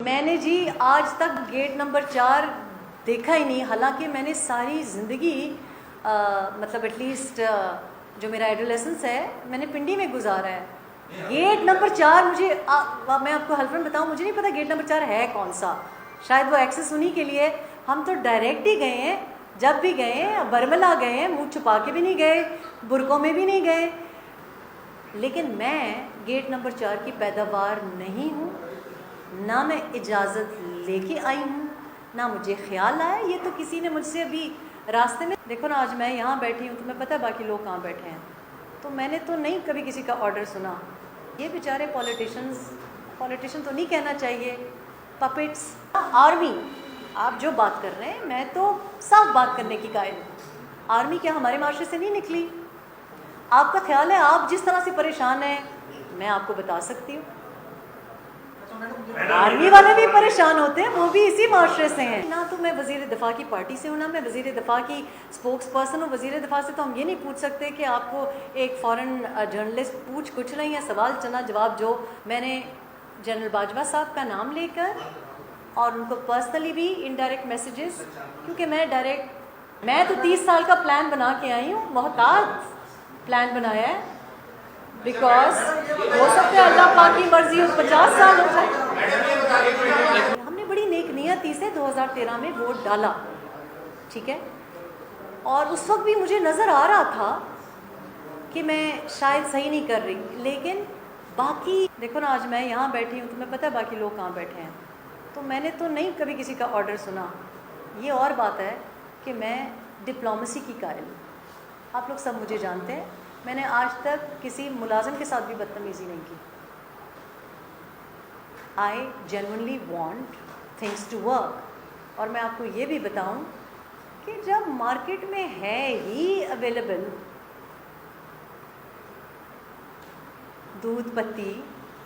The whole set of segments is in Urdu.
میں نے جی آج تک گیٹ نمبر 4 دیکھا ہی نہیں، حالانکہ میں نے ساری زندگی مطلب ایٹ لیسٹ جو میرا ایڈولیسنس ہے میں نے پنڈی میں گزارا ہے. گیٹ نمبر 4 مجھے میں آپ کو حلفاً بتاؤں، مجھے نہیں پتا گیٹ نمبر 4 ہے کون سا. شاید وہ ایکسیس انہی کے لیے. ہم تو ڈائریکٹ ہی گئے ہیں، جب بھی گئے ہیں برملا گئے ہیں، منہ چھپا کے بھی نہیں گئے، برقعوں میں بھی نہیں گئے. لیکن میں گیٹ نمبر 4 کی پیداوار نہیں ہوں، نہ میں اجازت لے کے آئی ہوں، نہ مجھے خیال آیا. یہ تو کسی نے مجھ سے ابھی راستے میں دیکھو نا، آج میں یہاں بیٹھی ہوں، تمہیں پتہ ہے باقی لوگ کہاں بیٹھے ہیں، تو میں نے تو نہیں کبھی کسی کا آرڈر سنا. یہ بیچارے پولیٹیشین تو نہیں کہنا چاہیے، پپٹس. آرمی آپ جو بات کر رہے ہیں، میں تو صاف بات کرنے کی قائل ہوں. آرمی کیا ہمارے معاشرے سے نہیں نکلی؟ آپ کا خیال ہے آپ جس طرح سے پریشان ہیں میں آپ کو بتا سکتی ہوں. آرمی والے بھی پریشان ہوتے ہیں، وہ بھی اسی معاشرے سے ہیں. نہ تو میں وزیر دفاع کی پارٹی سے ہوں، نہ میں وزیر دفاع کی اسپوکس پرسن ہوں. وزیر دفاع سے تو ہم یہ نہیں پوچھ سکتے کہ آپ کو ایک فورن جرنلسٹ پوچھ کچھ نہیں ہے، سوال چنا جواب. جو میں نے جنرل باجوہ صاحب کا نام لے کر اور ان کو پرسنلی بھی انڈائریکٹ میسیجز، کیونکہ میں تو 30 سال کا پلان بنا کے آئی ہوں، محتاط پلان بنایا ہے، بیکاز ہو سکتا ہے اللہ پاک کی مرضی ہو 50 سال ہو جائے. ہم نے بڑی نیک نیتی سے 2013 میں ووٹ ڈالا، ٹھیک ہے، اور اس وقت بھی مجھے نظر آ رہا تھا کہ میں شاید صحیح نہیں کر رہی. لیکن باقی دیکھو نا، آج میں یہاں بیٹھی ہوں، تمہیں پتہ ہے باقی لوگ کہاں بیٹھے ہیں، تو میں نے تو نہیں کبھی کسی کا آرڈر سنا. یہ اور بات ہے کہ میں ڈپلومیسی کی قائل ہوں. آپ لوگ سب مجھے جانتے ہیں، میں نے آج تک کسی ملازم کے ساتھ بھی بدتمیزی نہیں کی. I genuinely want things to work. اور میں آپ کو یہ بھی بتاؤں کہ جب مارکیٹ میں ہے ہی اویلیبل دودھ پتی،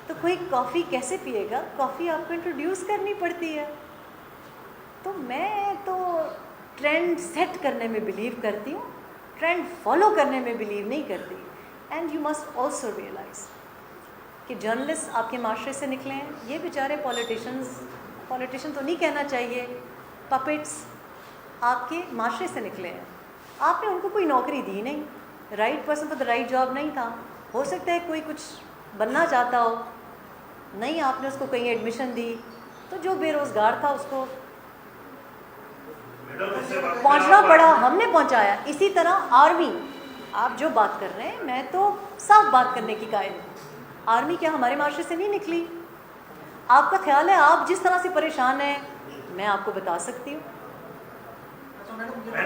تو کوئی کافی کیسے پیے گا؟ کافی آپ کو انٹروڈیوس کرنی پڑتی ہے. تو میں تو ٹرینڈ سیٹ کرنے میں بلیو کرتی ہوں، ٹرینڈ فالو کرنے میں بلیو نہیں کرتی. And you must also realise کہ جرنلسٹ آپ کے معاشرے سے نکلے ہیں. یہ بیچارے پولیٹیشین تو نہیں کہنا چاہیے، پپٹس آپ کے معاشرے سے نکلے ہیں. آپ نے ان کو کوئی نوکری دی نہیں، right person for the right job نہیں تھا. ہو سکتا ہے کوئی کچھ بننا چاہتا ہو، نہیں آپ نے اس کو کہیں ایڈمیشن دی، تو جو بے روزگار تھا اس کو پہنچنا پڑا، ہم نے پہنچایا. اسی طرح آرمی آپ جو بات کر رہے ہیں، میں تو صاف بات کرنے کی قائل ہوں. آرمی کیا ہمارے معاشرے سے نہیں نکلی؟ آپ کا خیال ہے آپ جس طرح سے پریشان ہیں میں آپ کو بتا سکتی ہوں.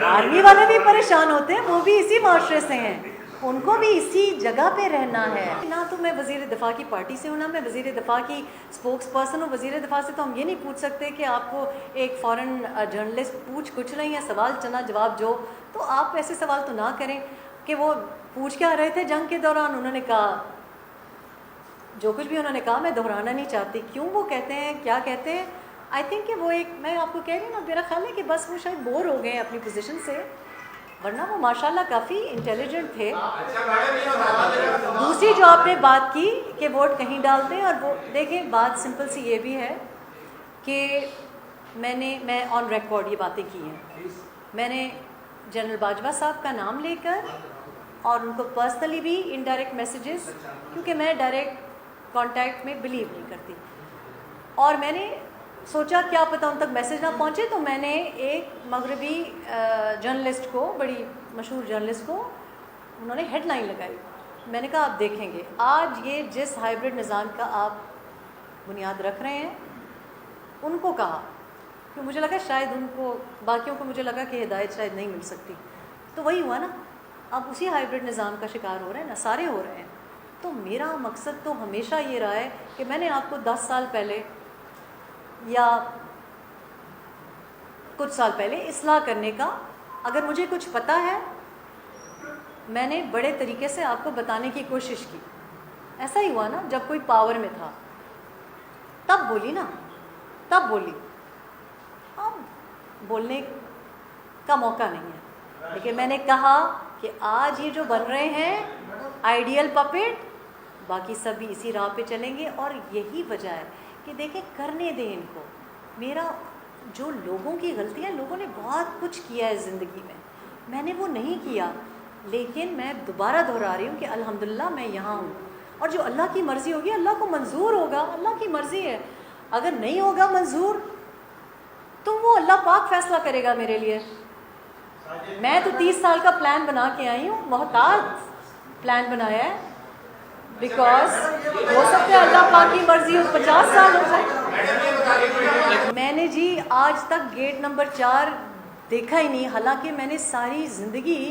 آرمی والے بھی پریشان ہوتے ہیں، وہ بھی اسی معاشرے سے ہیں، ان کو بھی اسی جگہ پہ رہنا ہے. نہ تو میں وزیر دفاع کی پارٹی سے ہوں، نہ میں وزیر دفاع کی اسپوکس پرسن ہوں. وزیر دفاع سے تو ہم یہ نہیں پوچھ سکتے کہ آپ کو ایک فورن جرنلسٹ پوچھ کچھ نہیں ہے، سوال چنا جواب. جو تو آپ ایسے سوال تو نہ کریں کہ وہ پوچھ کیا رہے تھے جنگ کے دوران. انہوں نے کہا جو کچھ بھی انہوں نے کہا میں دہرانا نہیں چاہتی. کیوں وہ کہتے ہیں، کیا کہتے ہیں، آئی تھنک کہ وہ ایک، میں آپ کو کہہ رہی ہوں نا، میرا خیال ہے کہ بس وہ شاید بور ہو گئے ہیں اپنی پوزیشن سے، ورنہ وہ ماشاءاللہ کافی انٹیلیجنٹ تھے. دوسری جو آپ نے بات کی کہ ووٹ کہیں ڈالتے ہیں، اور وہ دیکھیں بات سمپل سی یہ بھی ہے کہ میں آن ریکارڈ یہ باتیں کی ہیں. میں نے جنرل باجوہ صاحب کا نام لے کر اور ان کو پرسنلی بھی انڈائریکٹ میسیجز، کیونکہ میں ڈائریکٹ کانٹیکٹ میں بلیو نہیں کرتی، اور میں نے سوچا کیا پتہ ان تک میسیج نہ پہنچے، تو میں نے ایک مغربی جرنلسٹ کو، بڑی مشہور جرنلسٹ کو، انہوں نے ہیڈ لائن لگائی. میں نے کہا آپ دیکھیں گے آج یہ جس ہائیبرڈ نظام کا آپ بنیاد رکھ رہے ہیں، ان کو کہا کہ مجھے لگا شاید ان کو، باقیوں کو مجھے لگا کہ ہدایت شاید نہیں مل سکتی. تو وہی ہوا نا، اب اسی ہائیبرڈ نظام کا شکار ہو رہے ہیں نا، سارے ہو رہے ہیں. تو میرا مقصد تو ہمیشہ یہ رہا ہے کہ میں نے آپ کو 10 سال پہلے یا کچھ سال پہلے اصلاح کرنے کا، اگر مجھے کچھ پتہ ہے میں نے بڑے طریقے سے آپ کو بتانے کی کوشش کی. ایسا ہی ہوا نا، جب کوئی پاور میں تھا تب بولی نا، تب بولی. اب بولنے کا موقع نہیں ہے، لیکن میں نے کہا کہ آج یہ جو بن رہے ہیں آئیڈیل پپٹ، باقی سب بھی اسی راہ پہ چلیں گے. اور یہی وجہ ہے کہ دیکھیں کرنے دیں ان کو. میرا جو لوگوں کی غلطیاں، لوگوں نے بہت کچھ کیا ہے زندگی میں نے وہ نہیں کیا، لیکن میں دوبارہ دہرا رہی ہوں کہ الحمدللہ میں یہاں ہوں. اور جو اللہ کی مرضی ہوگی، اللہ کو منظور ہوگا، اللہ کی مرضی ہے. اگر نہیں ہوگا منظور تو وہ اللہ پاک فیصلہ کرے گا میرے لیے. میں تو 30 سال کا پلان بنا کے آئی ہوں، محتاط پلان بنایا ہے، بیکاز ہو سکتا ہے اللہ پاک کی مرضی ہو 50 سال ہو جائے. میں نے جی آج تک گیٹ نمبر 4 دیکھا ہی نہیں، حالانکہ میں نے ساری زندگی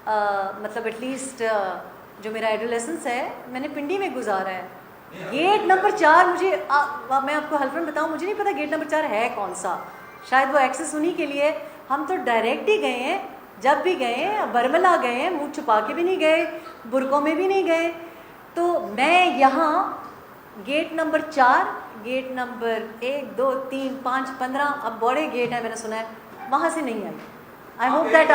مطلب ایٹ لیسٹ جو میرا ایڈولیسنس ہے میں نے پنڈی میں گزارا ہے. گیٹ نمبر 4 مجھے میں آپ کو حلفاً بتاؤں، مجھے نہیں پتا گیٹ نمبر 4 ہے کون سا. شاید وہ ایکسیس انہی کے لیے. ہم تو ڈائریکٹ ہی گئے ہیں، جب بھی گئے ہیں برملا گئے ہیں، منہ چھپا کے بھی نہیں گئے، برقعوں میں بھی نہیں گئے. تو میں یہاں گیٹ نمبر 4، گیٹ نمبر 1 2 3 5 15 اب بڑے گیٹ ہیں میں نے سنا ہے، وہاں سے نہیں آئی. آئی ہوپ دیٹ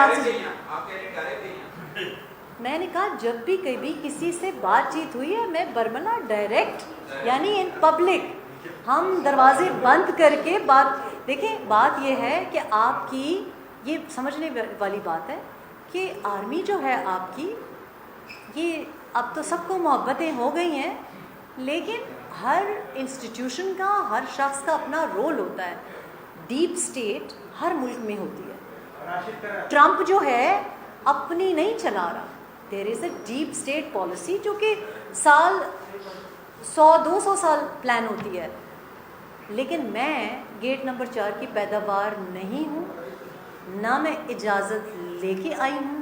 میں نے کہا جب بھی کبھی کسی سے بات چیت ہوئی ہے میں برملا ڈائریکٹ، یعنی ان پبلک، ہم دروازے بند کر کے بات. دیکھیں بات یہ ہے کہ آپ کی یہ سمجھنے والی بات ہے کہ آرمی جو ہے آپ کی، یہ اب تو سب کو محبتیں ہو گئی ہیں، لیکن ہر انسٹیٹیوشن کا، ہر شخص کا اپنا رول ہوتا ہے. ڈیپ سٹیٹ ہر ملک میں ہوتی ہے. ٹرمپ جو ہے اپنی نہیں چلا رہا. دیر از اے ڈیپ اسٹیٹ پالیسی جو کہ سال 100-200 سال پلان ہوتی ہے. لیکن میں گیٹ نمبر 4 کی پیداوار نہیں ہوں، نہ میں اجازت لے کے آئی ہوں،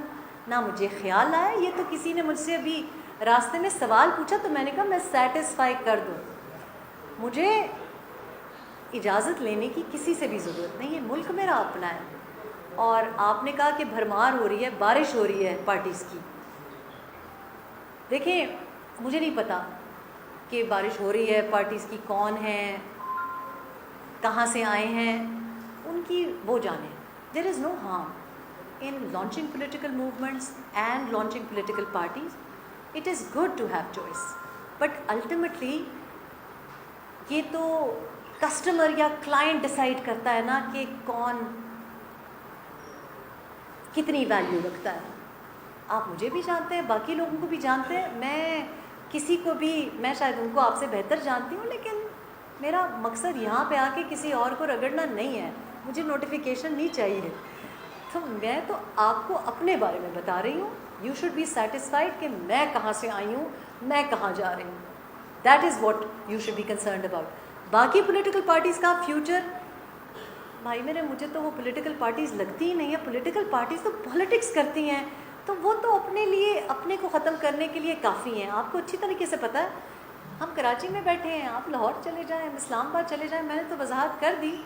نہ مجھے خیال آیا. یہ تو کسی نے مجھ سے ابھی راستے میں سوال پوچھا تو میں نے کہا میں سیٹسفائی کر دوں. مجھے اجازت لینے کی کسی سے بھی ضرورت نہیں ہے، ملک میرا اپنا ہے. اور آپ نے کہا کہ بھرمار ہو رہی ہے، بارش ہو رہی ہے پارٹیز کی. دیکھیں مجھے نہیں پتا کہ بارش ہو رہی ہے پارٹیز کی، کون ہیں، کہاں سے آئے ہیں، ان کی وہ جانیں. There is no harm in launching political movements and launching political parties. It is good to have choice, but ultimately یہ تو کسٹمر یا کلائنٹ ڈیسائیڈ کرتا ہے نا کہ کون کتنی ویلیو رکھتا ہے. آپ مجھے بھی جانتے ہیں، باقی لوگوں کو بھی جانتے ہیں، میں کسی کو بھی، میں شاید ان کو آپ سے بہتر جانتی ہوں، لیکن میرا مقصد یہاں پہ آ کے کسی اور کو رگڑنا نہیں ہے. مجھے نوٹیفیکیشن نہیں چاہیے. تو میں تو آپ کو اپنے بارے میں بتا رہی ہوں. یو شوڈ بی سیٹسفائڈ کہ میں کہاں سے آئی ہوں، میں کہاں جا رہی ہوں. That is what you should be concerned about. باقی پولیٹیکل پارٹیز کا فیوچر، بھائی میرے مجھے تو وہ پولیٹیکل پارٹیز لگتی ہی نہیں ہے. پولیٹیکل پارٹیز تو پالیٹکس کرتی ہیں، تو وہ تو اپنے لیے، اپنے کو ختم کرنے کے لیے کافی ہیں. آپ کو اچھی طریقے سے پتہ ہے. ہم کراچی میں بیٹھے ہیں، آپ لاہور چلے جائیں، اسلام آباد چلے جائیں، میں نے تو وضاحت کر دی.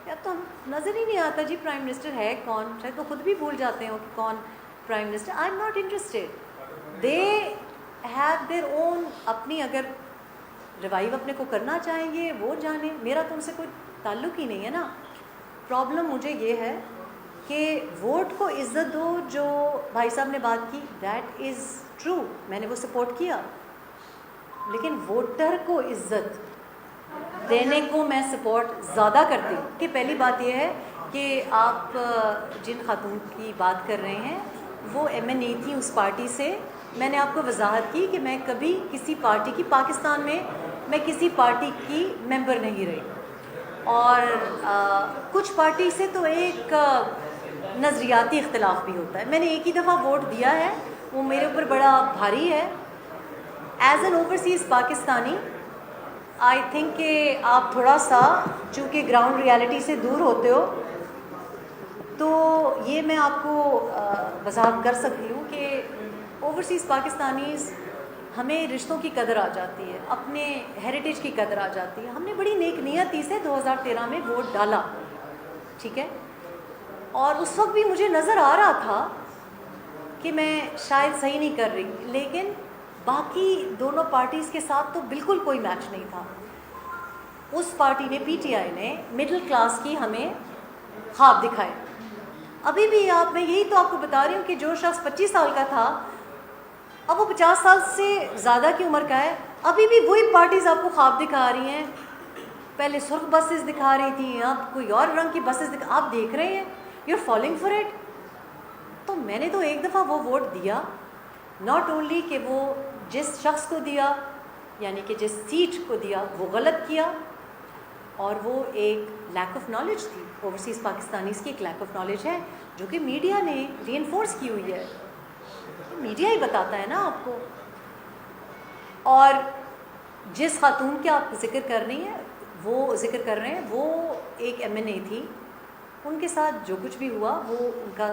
اب تو نظر ہی نہیں آتا جی پرائم منسٹر ہے کون. شاید وہ خود بھی بھول جاتے ہوں کہ کون prime minister. I am not interested. They have their own, اپنی اگر ریوائیو اپنے کو کرنا چاہیں گے وہ جانیں، میرا تو ان سے کوئی تعلق ہی نہیں ہے نا. پرابلم مجھے یہ ہے کہ ووٹ کو عزت دو. جو بھائی صاحب نے بات کی دیٹ از ٹرو، میں نے وہ سپورٹ کیا، لیکن ووٹر کو عزت دینے کو میں سپورٹ زیادہ کرتی ہوں. کہ پہلی بات یہ ہے کہ آپ جن خاتون کی بات کر رہے ہیں وہ میں نہیں تھی اس پارٹی سے. میں نے آپ کو وضاحت کی کہ میں کبھی کسی پارٹی کی، پاکستان میں کسی پارٹی کی ممبر نہیں رہی. اور کچھ پارٹی سے تو ایک نظریاتی اختلاف بھی ہوتا ہے. میں نے ایک ہی دفعہ ووٹ دیا ہے، وہ میرے اوپر بڑا بھاری ہے. As an overseas Pakistani I think کہ آپ تھوڑا سا چونکہ گراؤنڈ ریالٹی سے دور ہوتے ہو، تو یہ میں آپ کو وضاحت کر سکتی ہوں کہ اوورسیز پاکستانیز ہمیں رشتوں کی قدر آ جاتی ہے، اپنے ہیریٹیج کی قدر آ جاتی ہے. ہم نے بڑی نیک نیتی سے 2013 میں ووٹ ڈالا، ٹھیک ہے. اور اس وقت بھی مجھے نظر آ رہا تھا کہ میں شاید صحیح نہیں کر رہی، لیکن باقی دونوں پارٹیز کے ساتھ تو بالکل کوئی میچ نہیں تھا. اس پارٹی نے، پی ٹی آئی نے، مڈل کلاس کی ہمیں خواب دکھائے. ابھی بھی میں یہی تو آپ کو بتا رہی ہوں کہ جو شخص 25 سال کا تھا اب وہ 50 سال سے زیادہ کی عمر کا ہے. ابھی بھی وہی پارٹیز آپ کو خواب دکھا رہی ہیں پہلے سرخ بسز دکھا رہی تھیں، اب کوئی اور رنگ کی بسز آپ دیکھ رہے ہیں، you are following for it. تو میں نے تو ایک دفعہ وہ ووٹ دیا، ناٹ اونلی کہ وہ جس شخص کو دیا یعنی کہ جس سیٹ کو دیا وہ غلط کیا، اور وہ ایک لیک آف نالج تھی، اوورسیز پاکستانیز کی ایک لیک آف نالج ہے جو کہ میڈیا نے ری انفورس کی ہوئی ہے. میڈیا ہی بتاتا ہے نا آپ کو. اور جس خاتون کے آپ ذکر کر رہی ہیں وہ ایک MNA تھی. ان کے ساتھ جو کچھ بھی ہوا وہ ان کا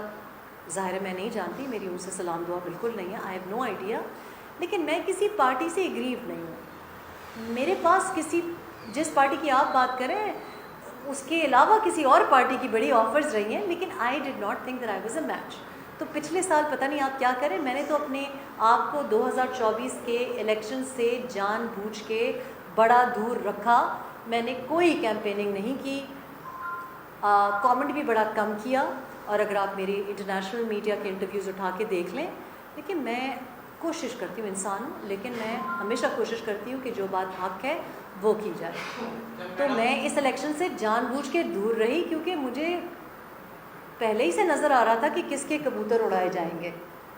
ظاہر ہے میں نہیں جانتی، میری ان سے سلام دعا بالکل نہیں ہے، آئی ہیو نو آئیڈیا. لیکن میں کسی پارٹی سے ایگریو نہیں ہوں. میرے پاس جس پارٹی کی آپ بات کریں اس کے علاوہ کسی اور پارٹی کی بڑی آفرز رہی ہیں، لیکن I did not think that I was a match. تو پچھلے سال پتہ نہیں آپ کیا کریں، میں نے تو اپنے آپ کو 2024 کے الیکشن سے جان بوجھ کے بڑا دور رکھا. میں نے کوئی کیمپیننگ نہیں کی، کامنٹ بھی بڑا کم کیا. اور اگر آپ میری انٹرنیشنل میڈیا کے انٹرویوز اٹھا کے دیکھ لیں، لیکن میں کوشش کرتی ہوں، انسان ہوں لیکن میں ہمیشہ کوشش کرتی ہوں کہ جو بات حق ہے وہ کی جائے. تو میں اس الیکشن سے جان بوجھ کے دور رہی کیونکہ مجھے پہلے ہی سے نظر آ رہا تھا کہ کس کے کبوتر اڑائے جائیں گے.